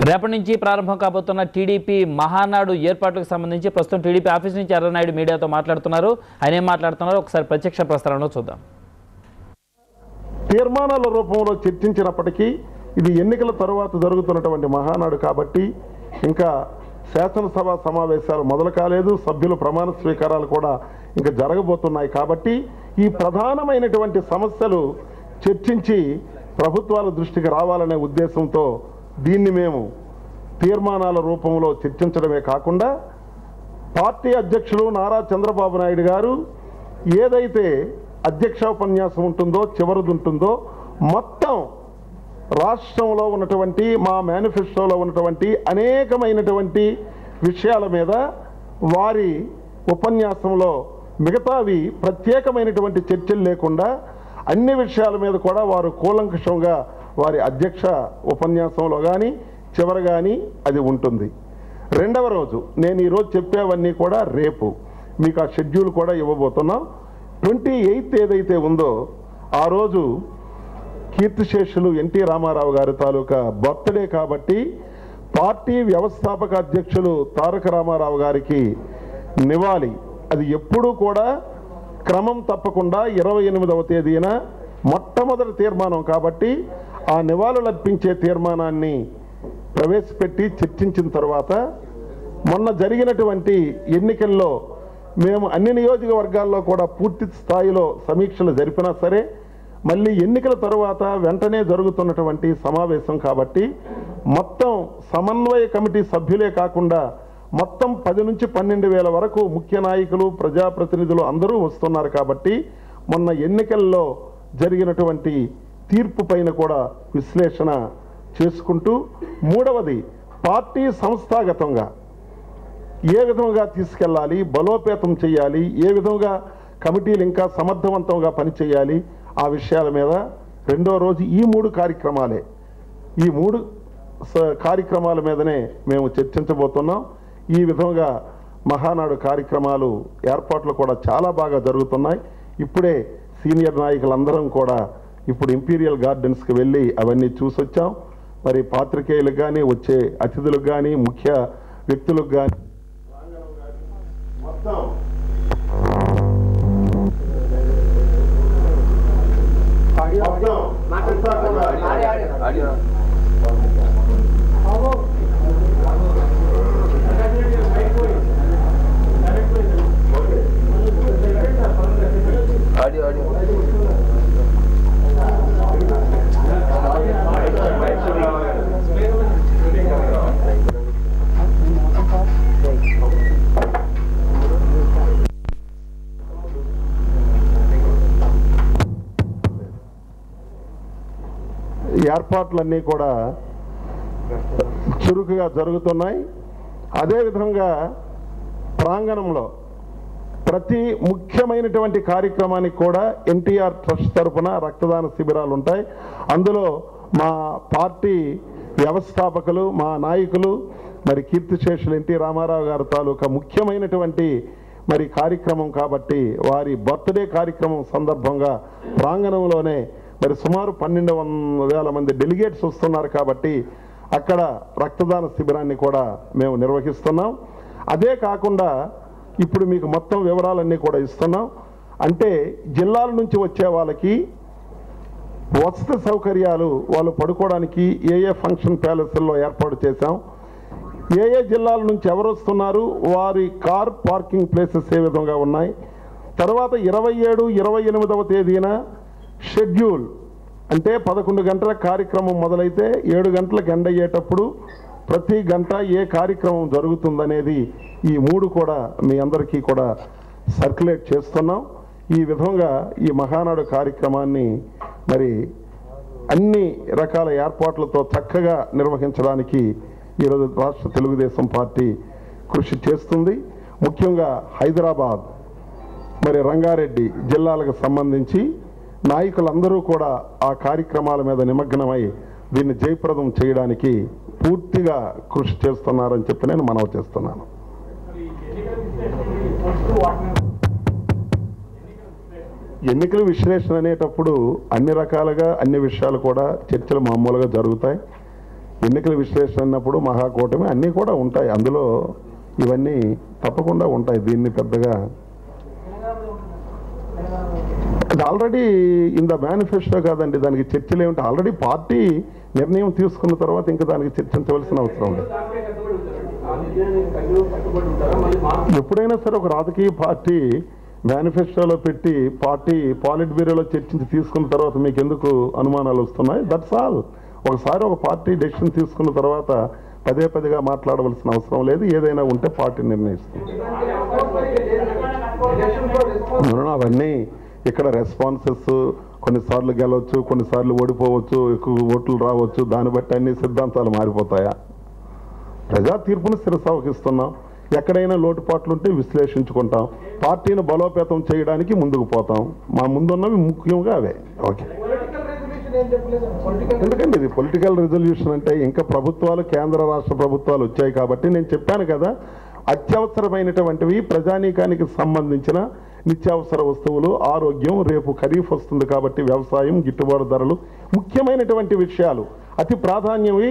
రేపటి నుంచి ప్రారంభం కాబోతున్న టీడీపీ మహానాడు ఏర్పాట్లకు సంబంధించి ప్రస్తుతం టీడీపీ ఆఫీస్ నుంచి ఎర్రనాయుడు మీడియాతో మాట్లాడుతున్నారు. ఆయన ఏం మాట్లాడుతున్నారో ఒకసారి ప్రత్యక్ష ప్రసారంలో చూద్దాం. తీర్మానాల రూపంలో చర్చించినప్పటికీ ఇది ఎన్నికల తరువాత జరుగుతున్నటువంటి మహానాడు కాబట్టి ఇంకా శాసనసభ సమావేశాలు మొదలు కాలేదు, సభ్యుల ప్రమాణ స్వీకారాలు కూడా ఇంకా జరగబోతున్నాయి. కాబట్టి ఈ ప్రధానమైనటువంటి సమస్యలు చర్చించి ప్రభుత్వాల దృష్టికి రావాలనే ఉద్దేశంతో దీన్ని మేము తీర్మానాల రూపంలో చర్చించడమే కాకుండా పార్టీ అధ్యక్షులు నారా చంద్రబాబు నాయుడు గారు ఏదైతే అధ్యక్ష ఉపన్యాసం ఉంటుందో చివరిది ఉంటుందో మొత్తం రాష్ట్రంలో ఉన్నటువంటి మా మేనిఫెస్టోలో ఉన్నటువంటి అనేకమైనటువంటి విషయాల మీద వారి ఉపన్యాసంలో మిగతావి ప్రత్యేకమైనటువంటి చర్చలు లేకుండా అన్ని విషయాల మీద కూడా వారు కూలంకషంగా వారి అధ్యక్ష ఉపన్యాసంలో కానీ చివరి కానీ అది ఉంటుంది. రెండవ రోజు నేను ఈరోజు చెప్పేవన్నీ కూడా రేపు మీకు ఆ షెడ్యూల్ కూడా ఇవ్వబోతున్నాం. 28 ఏదైతే ఉందో ఆ రోజు కీర్తిశేషులు ఎన్టీ రామారావు గారి తాలూకా బర్త్డే కాబట్టి పార్టీ వ్యవస్థాపక అధ్యక్షులు తారక రామారావు గారికి నివాళి అది ఎప్పుడూ కూడా క్రమం తప్పకుండా 28వ తేదీన మొట్టమొదటి తీర్మానం కాబట్టి ఆ నివాళులు అర్పించే తీర్మానాన్ని ప్రవేశపెట్టి చర్చించిన తర్వాత మొన్న జరిగినటువంటి ఎన్నికల్లో మేము అన్ని నియోజకవర్గాల్లో కూడా పూర్తి స్థాయిలో సమీక్షలు జరిపినా సరే మళ్ళీ ఎన్నికల తరువాత వెంటనే జరుగుతున్నటువంటి సమావేశం కాబట్టి మొత్తం సమన్వయ కమిటీ సభ్యులే కాకుండా మొత్తం 10 నుంచి 12,000 వరకు ముఖ్య నాయకులు ప్రజాప్రతినిధులు అందరూ వస్తున్నారు కాబట్టి మొన్న ఎన్నికల్లో జరిగినటువంటి తీర్పు పైన కూడా విశ్లేషణ చేసుకుంటూ మూడవది పార్టీ సంస్థాగతంగా ఏ విధంగా తీసుకెళ్ళాలి, బలోపేతం చేయాలి, ఏ విధంగా కమిటీలు ఇంకా సమర్థవంతంగా పనిచేయాలి ఆ విషయాల మీద రెండో రోజు ఈ 3 కార్యక్రమాలే ఈ 3 కార్యక్రమాల మీదనే మేము చర్చించబోతున్నాం. ఈ విధంగా మహానాడు కార్యక్రమాలు ఏర్పాట్లు కూడా చాలా బాగా జరుగుతున్నాయి. ఇప్పుడే సీనియర్ నాయకులందరం కూడా ఇప్పుడు ఇంపీరియల్ గార్డెన్స్కి వెళ్ళి అవన్నీ చూసొచ్చాం. మరి పాత్రికేయులకు కానీ వచ్చే అతిథులకు కానీ ముఖ్య వ్యక్తులకు కానీ మొత్తం ఏర్పాట్లన్నీ కూడా చురుకుగా జరుగుతున్నాయి. అదేవిధంగా ప్రాంగణంలో ప్రతి ముఖ్యమైనటువంటి కార్యక్రమానికి కూడా ఎన్టీఆర్ ట్రస్ట్ తరఫున రక్తదాన శిబిరాలు ఉంటాయి. అందులో మా పార్టీ వ్యవస్థాపకులు మా నాయకులు మరి కీర్తిశేషులు ఎన్టీ రామారావు గారి తాలూకా ముఖ్యమైనటువంటి మరి కార్యక్రమం కాబట్టి వారి బర్త్డే కార్యక్రమం సందర్భంగా ప్రాంగణంలోనే మరి సుమారు 12,000 మంది డెలిగేట్స్ వస్తున్నారు కాబట్టి అక్కడ రక్తదాన శిబిరాన్ని కూడా మేము నిర్వహిస్తున్నాం. అదే కాకుండా ఇప్పుడు మీకు మొత్తం వివరాలన్నీ కూడా ఇస్తున్నాం. అంటే జిల్లాల నుంచి వచ్చే వాళ్ళకి వసతి సౌకర్యాలు వాళ్ళు పడుకోవడానికి ఏ ఫంక్షన్ ప్యాలెస్ల్లో ఏర్పాటు చేశాం, ఏ జిల్లాల నుంచి ఎవరు వస్తున్నారు, వారి కార్ పార్కింగ్ ప్లేసెస్ ఏ విధంగా ఉన్నాయి. తర్వాత 27, 28వ తేదీన షెడ్యూల్ అంటే 11 గంటల కార్యక్రమం మొదలైతే 7 గంటలకు ఎండ్ అయ్యేటప్పుడు ప్రతి గంట ఏ కార్యక్రమం జరుగుతుందనేది ఈ 3 కూడా మీ అందరికీ కూడా సర్క్యులేట్ చేస్తున్నాం. ఈ విధంగా ఈ మహానాడు కార్యక్రమాన్ని మరి అన్ని రకాల ఏర్పాట్లతో చక్కగా నిర్వహించడానికి ఈరోజు రాష్ట్ర తెలుగుదేశం పార్టీ కృషి చేస్తుంది. ముఖ్యంగా హైదరాబాద్ మరి రంగారెడ్డి జిల్లాలకు సంబంధించి నాయకులందరూ కూడా ఆ కార్యక్రమాల మీద నిమగ్నమై దీన్ని జయప్రదం చేయడానికి పూర్తిగా కృషి చేస్తున్నారని చెప్పి నేను మనవి చేస్తున్నాను. ఎన్నికల విశ్లేషణ అనేటప్పుడు అన్ని రకాలుగా అన్ని విషయాలు కూడా చర్చలు మామూలుగా జరుగుతాయి. ఎన్నికల విశ్లేషణ అన్నప్పుడు మహాకూటమి అన్నీ కూడా ఉంటాయి, అందులో ఇవన్నీ తప్పకుండా ఉంటాయి. దీన్ని పెద్దగా అది ఆల్రెడీ ఇన్ ద మేనిఫెస్టో కాదండి, దానికి చర్చలు ఏమిటి, ఆల్రెడీ పార్టీ నిర్ణయం తీసుకున్న తర్వాత ఇంకా దానికి చర్చించవలసిన అవసరం ఉంది. ఎప్పుడైనా సరే ఒక రాజకీయ పార్టీ మేనిఫెస్టోలో పెట్టి పార్టీ పాలిట్ బ్యూరోలో చర్చించి తీసుకున్న తర్వాత మీకు ఎందుకు అనుమానాలు వస్తున్నాయి? That's all. ఒకసారి ఒక పార్టీ డెసిషన్ తీసుకున్న తర్వాత పదే పదేగా మాట్లాడవలసిన అవసరం లేదు, ఏదైనా ఉంటే పార్టీ నిర్ణయిస్తుంది. అవన్నీ ఇక్కడ రెస్పాన్సెస్ కొన్నిసార్లు గెలవచ్చు, కొన్నిసార్లు ఓడిపోవచ్చు, ఎక్కువ ఓట్లు రావచ్చు, దాన్ని బట్టి అన్ని సిద్ధాంతాలు మారిపోతాయా? ప్రజా తీర్పును శిరసావహిస్తున్నాం, ఎక్కడైనా లోటుపాట్లు ఉంటే విశ్లేషించుకుంటాం, పార్టీని బలోపేతం చేయడానికి ముందుకు పోతాం. మా ముందున్నవి ముఖ్యంగా అవే. ఓకే, ఎందుకండి ఇది పొలిటికల్ రిజల్యూషన్ అంటే ఇంకా ప్రభుత్వాలు, కేంద్ర రాష్ట్ర ప్రభుత్వాలు వచ్చాయి కాబట్టి నేను చెప్పాను కదా, అత్యవసరమైనటువంటివి ప్రజానీకానికి సంబంధించిన నిత్యావసర వస్తువులు, ఆరోగ్యం, రేపు ఖరీఫ్ వస్తుంది కాబట్టి వ్యవసాయం, గిట్టుబాటు ధరలు, ముఖ్యమైనటువంటి విషయాలు అతి ప్రాధాన్యమే.